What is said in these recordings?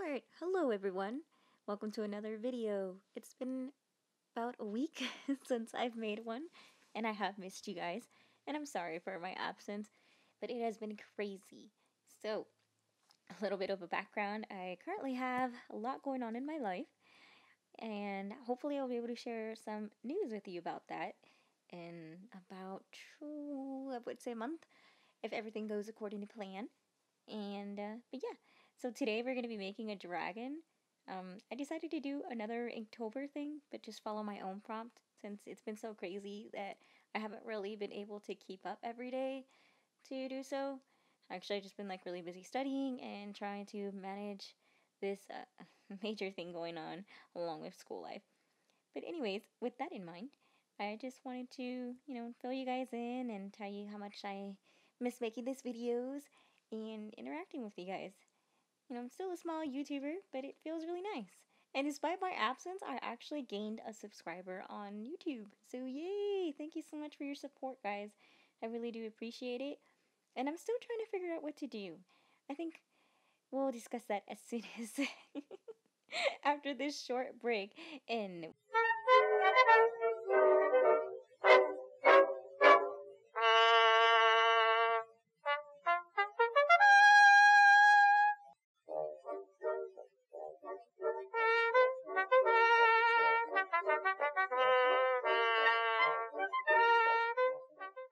Alright, hello everyone. Welcome to another video. It's been about a week since I've made one, and I have missed you guys, and I'm sorry for my absence, but it has been crazy. So, a little bit of a background. I currently have a lot going on in my life, and hopefully I'll be able to share some news with you about that in about, I would say a month, if everything goes according to plan. But yeah, so today we're going to be making a dragon. I decided to do another Inktober thing, but just follow my own prompt since it's been so crazy that I haven't really been able to keep up every day to do so. Actually, I've just been like really busy studying and trying to manage this major thing going on along with school life. But anyways, with that in mind, I just wanted to, fill you guys in and tell you how much I miss making these videos and interacting with you guys. I'm still a small YouTuber, but it feels really nice. And despite my absence, I actually gained a subscriber on YouTube. So yay! Thank you so much for your support, guys. I really do appreciate it. And I'm still trying to figure out what to do. I think we'll discuss that as soon as after this short break. And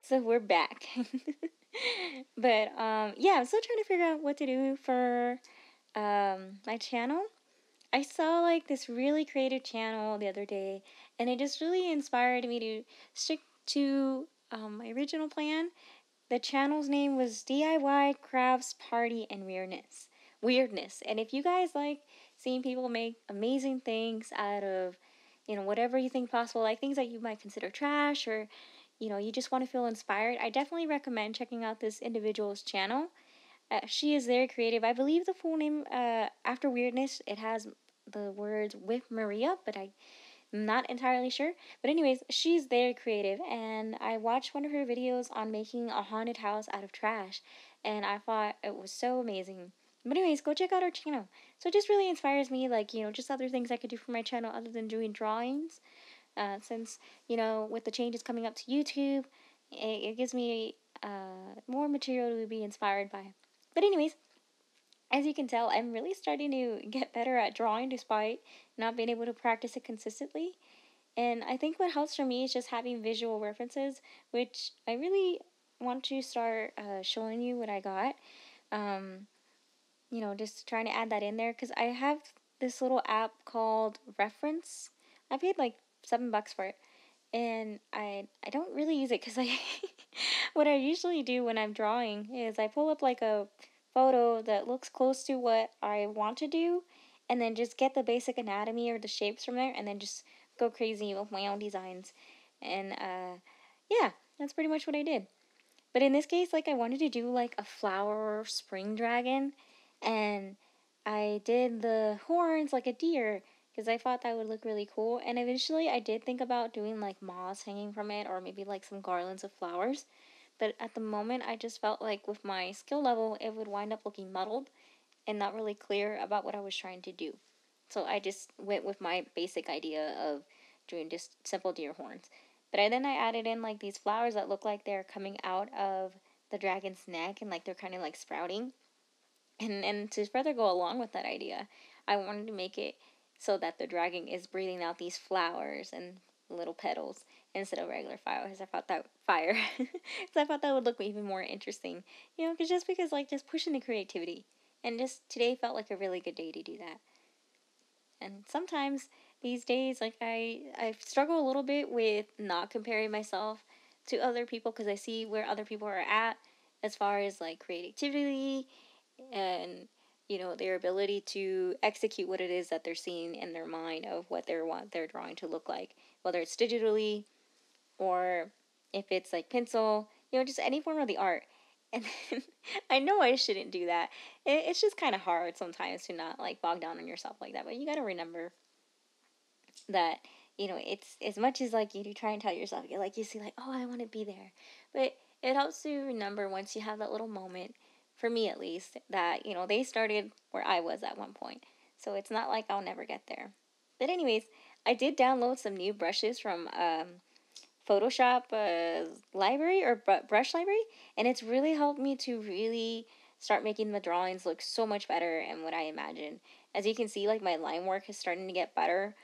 so we're back. But yeah, I'm still trying to figure out what to do for my channel. I saw like this really creative channel the other day, and it just really inspired me to stick to my original plan. The channel's name was DIY Crafts Party and Weirdness. And if you guys like seeing people make amazing things out of, whatever you think possible, like things that you might consider trash, or you just want to feel inspired, I definitely recommend checking out this individual's channel. She is very creative. I believe the full name, after Weirdness, it has the words with Maria, but I'm not entirely sure. But anyways, she's very creative, and I watched one of her videos on making a haunted house out of trash, and I thought it was so amazing. But anyways, go check out her channel. So it just really inspires me, like, just other things I could do for my channel other than doing drawings. Since, with the changes coming up to YouTube, it gives me more material to be inspired by. But anyways, as you can tell, I'm really starting to get better at drawing despite not being able to practice it consistently. And I think what helps for me is just having visual references, which I really want to start showing you what I got. Just trying to add that in there because I have this little app called Reference. I paid like $7 for it, and I don't really use it because I what I usually do when I'm drawing is I pull up like a photo that looks close to what I want to do, and then just get the basic anatomy or the shapes from there, and then just go crazy with my own designs. And yeah, that's pretty much what I did. But in this case, like, I wanted to do like a flower spring dragon, and I did the horns like a deer because I thought that would look really cool. And eventually I did think about doing like moss hanging from it, or maybe like some garlands of flowers. But at the moment, I just felt like with my skill level, it would wind up looking muddled and not really clear about what I was trying to do. So I just went with my basic idea of doing just simple deer horns. But then I added in like these flowers that look like they're coming out of the dragon's neck, and like they're kind of like sprouting. And to further go along with that idea, I wanted to make it so that the dragon is breathing out these flowers and little petals instead of regular fire. Because I thought that because I thought that would look even more interesting. Because because like just pushing the creativity, and just today felt like a really good day to do that. And sometimes these days, like I struggle a little bit with not comparing myself to other people because I see where other people are at as far as like creativity and their ability to execute what it is that they're seeing in their mind of what they want their drawing to look like, whether it's digitally or if it's like pencil, just any form of the art. And I know I shouldn't do that. It's just kind of hard sometimes to not like bog down on yourself like that, but you got to remember that it's as much as like you do try and tell yourself, you see like, oh, I want to be there, but it helps you remember once you have that little moment, for me at least, that they started where I was at one point. So it's not like I'll never get there. But anyways, I did download some new brushes from Photoshop library or brush library, and it's really helped me to really start making the drawings look so much better and what I imagined. As you can see, like my line work is starting to get better.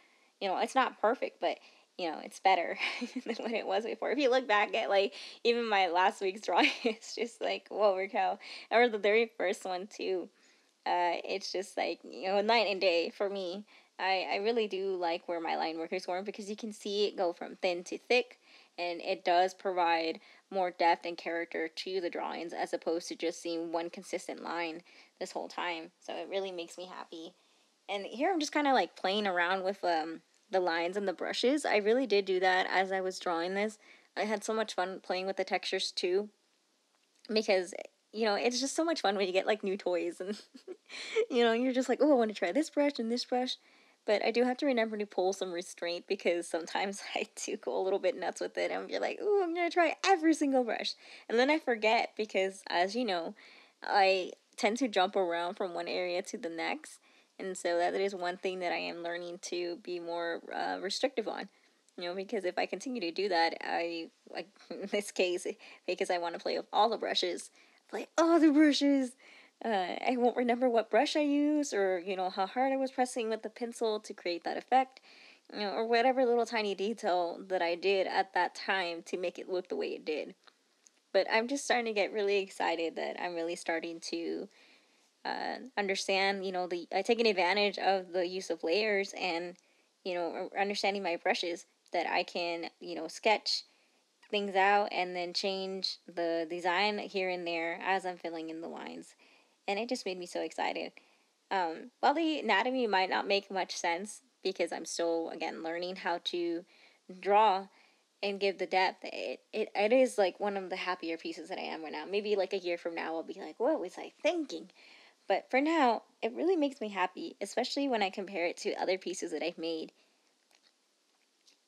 It's not perfect, but it's better than what it was before. If you look back at like even my last week's drawing, it's just like whoa, cow. Or the very first one too. It's just like night and day for me. I really do like where my line work is going because you can see it go from thin to thick, and it does provide more depth and character to the drawings as opposed to just seeing one consistent line this whole time. So it really makes me happy. And here I'm just kind of like playing around with the lines and the brushes. I really did do that as I was drawing this. I had so much fun playing with the textures too, because it's just so much fun when you get like new toys and you're just like, oh, I want to try this brush and this brush. But I do have to remember to pull some restraint because sometimes I do go a little bit nuts with it and be like, oh, I'm going to try every single brush. And then I forget because, as you know, I tend to jump around from one area to the next. And so that is one thing that I am learning to be more restrictive on. Because if I continue to do that, like in this case, because I want to play with all the brushes, play all the brushes. I won't remember what brush I used or, how hard I was pressing with the pencil to create that effect, or whatever little tiny detail that I did at that time to make it look the way it did. But I'm just starting to get really excited that I'm really starting to understand, taking advantage of the use of layers and, understanding my brushes that I can, sketch things out and then change the design here and there as I'm filling in the lines. And it just made me so excited. While the anatomy might not make much sense because I'm still, again, learning how to draw and give the depth, it is like one of the happier pieces that I am right now. Maybe like a year from now, I'll be like, what was I thinking? But for now, it really makes me happy, especially when I compare it to other pieces that I've made.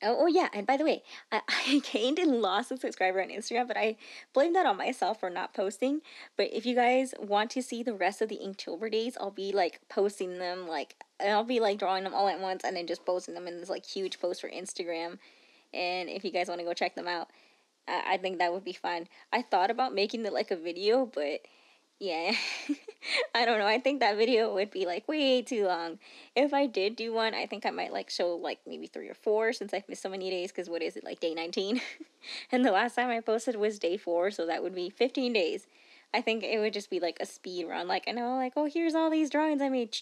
Oh yeah, and by the way, I gained and lost a subscriber on Instagram, but I blame that on myself for not posting. But if you guys want to see the rest of the Inktober days, I'll be like posting them, like I'll be like drawing them all at once and then just posting them in this like huge post for Instagram. And if you guys want to go check them out, I think that would be fun. I thought about making it like a video, but yeah, I don't know. I think that video would be like way too long. If I did do one, I think I might like show like maybe 3 or 4 since I've missed so many days. Because what is it, like day 19? And the last time I posted was day 4, so that would be 15 days. I think it would just be like a speed run. Like, I know, like, oh, here's all these drawings I made.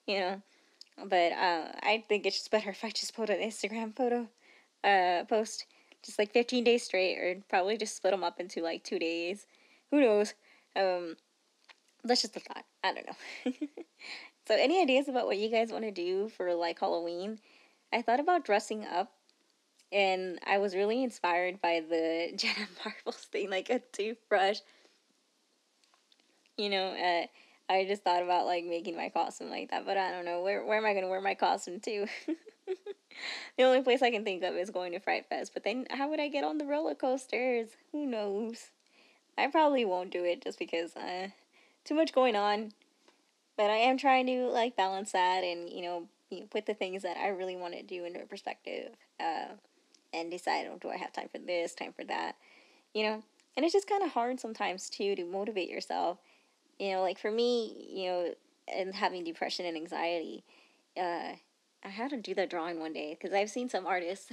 You know. But I think it's just better if I just put an Instagram post. Just like 15 days straight, or probably just split them up into like 2 days. Who knows? Um, that's just a thought. I don't know. So, any ideas about what you guys want to do for like Halloween? I thought about dressing up, and I was really inspired by the Jenna Marbles thing, like a toothbrush. You know, I just thought about like making my costume like that, but I don't know where am I gonna wear my costume to? The only place I can think of is going to Fright Fest, but then how would I get on the roller coasters? Who knows? I probably won't do it just because too much going on. But I am trying to like balance that and put the things that I really want to do into perspective, and decide, oh, do I have time for this, time for that, And it's just kind of hard sometimes too to motivate yourself. Like for me, and having depression and anxiety, I had to do that drawing one day because I've seen some artists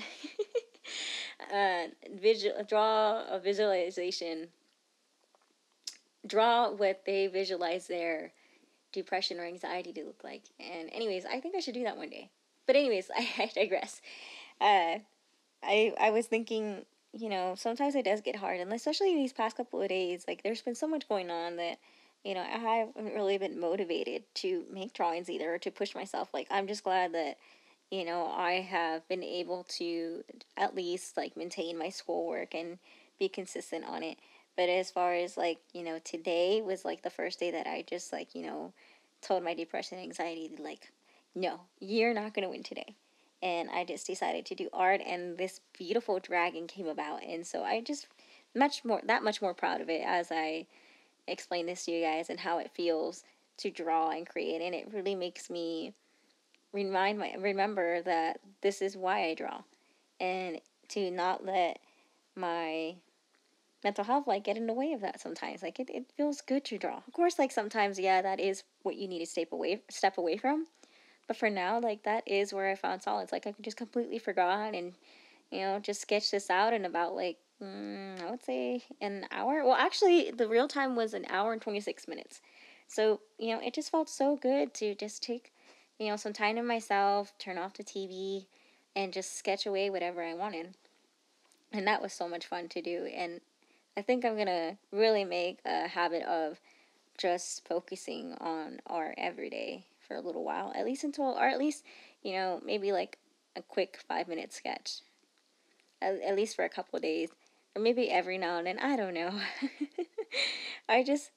draw a visualization, draw what they visualize their depression or anxiety to look like. And anyways, I think I should do that one day. But anyways, I digress. I was thinking, sometimes it does get hard, and especially these past couple of days, like there's been so much going on that, I haven't really been motivated to make drawings either, or to push myself. Like I'm just glad that, I have been able to at least like maintain my schoolwork and be consistent on it. But as far as like, today was like the first day that I just like, told my depression and anxiety, like, no, you're not going to win today. And I just decided to do art, and this beautiful dragon came about. And so I just much more proud of it as I explain this to you guys and how it feels to draw and create, and it really makes me remember that this is why I draw, and to not let my mental health like get in the way of that sometimes. Like it feels good to draw. Of course, like sometimes, yeah, that is what you need to step away from. But for now, like that is where I found solace. Like I just completely forgot and just sketch this out in about like I would say an hour. Well, actually, the real time was an hour and 26 minutes. So it just felt so good to just take some time to myself, turn off the TV, and just sketch away whatever I wanted. And that was so much fun to do. And I think I'm gonna really make a habit of just focusing on art every day for a little while, at least or at least maybe like a quick 5 minute sketch, at least for a couple of days, or maybe every now and then. I don't know. I just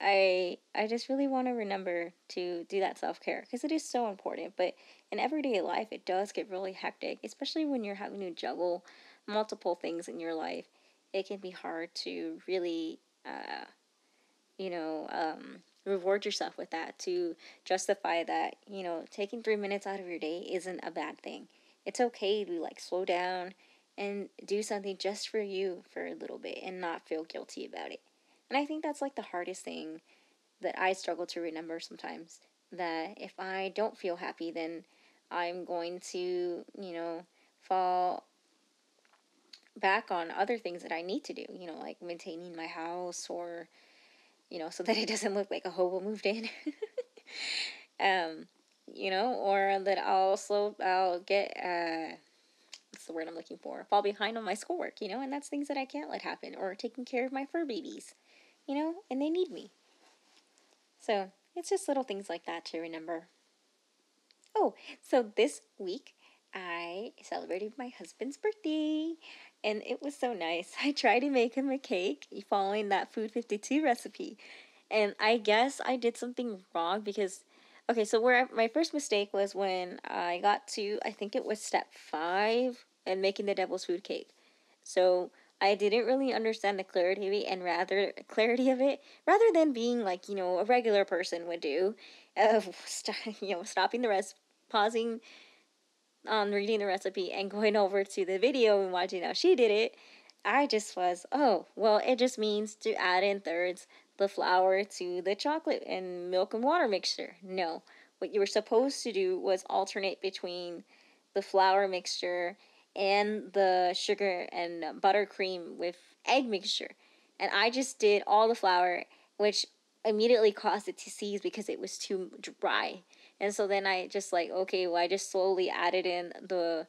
I just really want to remember to do that self-care because it is so important. But in everyday life, it does get really hectic, especially when you're having to juggle multiple things in your life. It can be hard to really you know, reward yourself with that, to justify that, taking 3 minutes out of your day isn't a bad thing. It's okay to like slow down and do something just for you for a little bit and not feel guilty about it. And I think that's like the hardest thing that I struggle to remember sometimes. That if I don't feel happy, then I'm going to, fall back on other things that I need to do, like maintaining my house or so that it doesn't look like a hobo moved in. um, or that I'll get, what's the word I'm looking for? Fall behind on my schoolwork, and that's things that I can't let happen, or taking care of my fur babies, and they need me. So it's just little things like that to remember. Oh, so this week I celebrated my husband's birthday, and it was so nice. I tried to make him a cake following that Food 52 recipe. And I guess I did something wrong because, okay, so where my first mistake was when I got to, I think it was step 5 and making the devil's food cake. So I didn't really understand the clarity of it, and rather than being like a regular person would do, stopping the rest, pausing on reading the recipe and going over to the video and watching how she did it. I just was, oh, well, it just means to add in thirds the flour to the chocolate and milk and water mixture. No, what you were supposed to do was alternate between the flour mixture and the sugar and buttercream with egg mixture. And I just did all the flour, which immediately caused it to seize because it was too dry. And so then I just like, okay, well, I just slowly added in the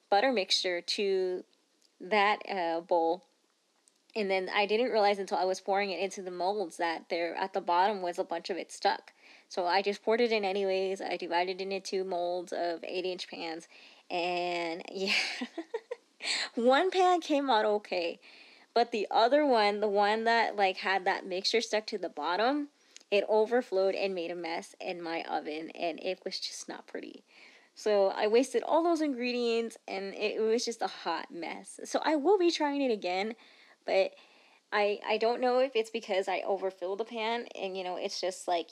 butter mixture to that bowl. And then I didn't realize until I was pouring it into the molds that there at the bottom was a bunch of it stuck. So I just poured it in anyways. I divided it into 2 molds of 8-inch pans. And yeah, one pan came out okay. But the other one, the one that like had that mixture stuck to the bottom, it overflowed and made a mess in my oven, and it was just not pretty. So I wasted all those ingredients, and it was just a hot mess. So I will be trying it again, but I don't know if it's because I overfilled the pan, and it's just like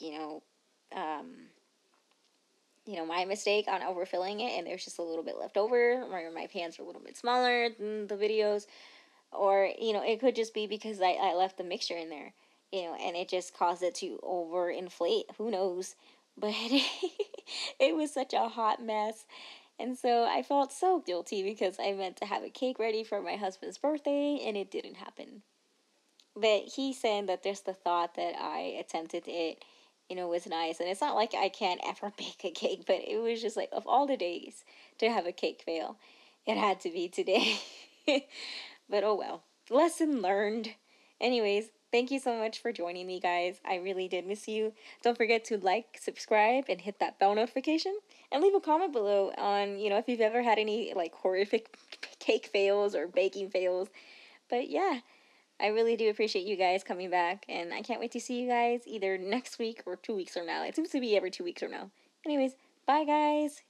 my mistake on overfilling it, and there's just a little bit left over, or my pans are a little bit smaller than the videos. Or, it could just be because I left the mixture in there, and it just caused it to overinflate. Who knows? But it was such a hot mess. And so I felt so guilty because I meant to have a cake ready for my husband's birthday, and it didn't happen. But he said that just the thought that I attempted it, was nice. And it's not like I can't ever bake a cake, but it was just like, of all the days to have a cake fail, it had to be today. But oh well. Lesson learned. Anyways, thank you so much for joining me, guys. I really did miss you. Don't forget to like, subscribe, and hit that bell notification. And leave a comment below on, if you've ever had any, like, horrific cake fails or baking fails. But yeah, I really do appreciate you guys coming back. And I can't wait to see you guys either next week or 2 weeks from now. It seems to be every 2 weeks from now. Anyways, bye, guys.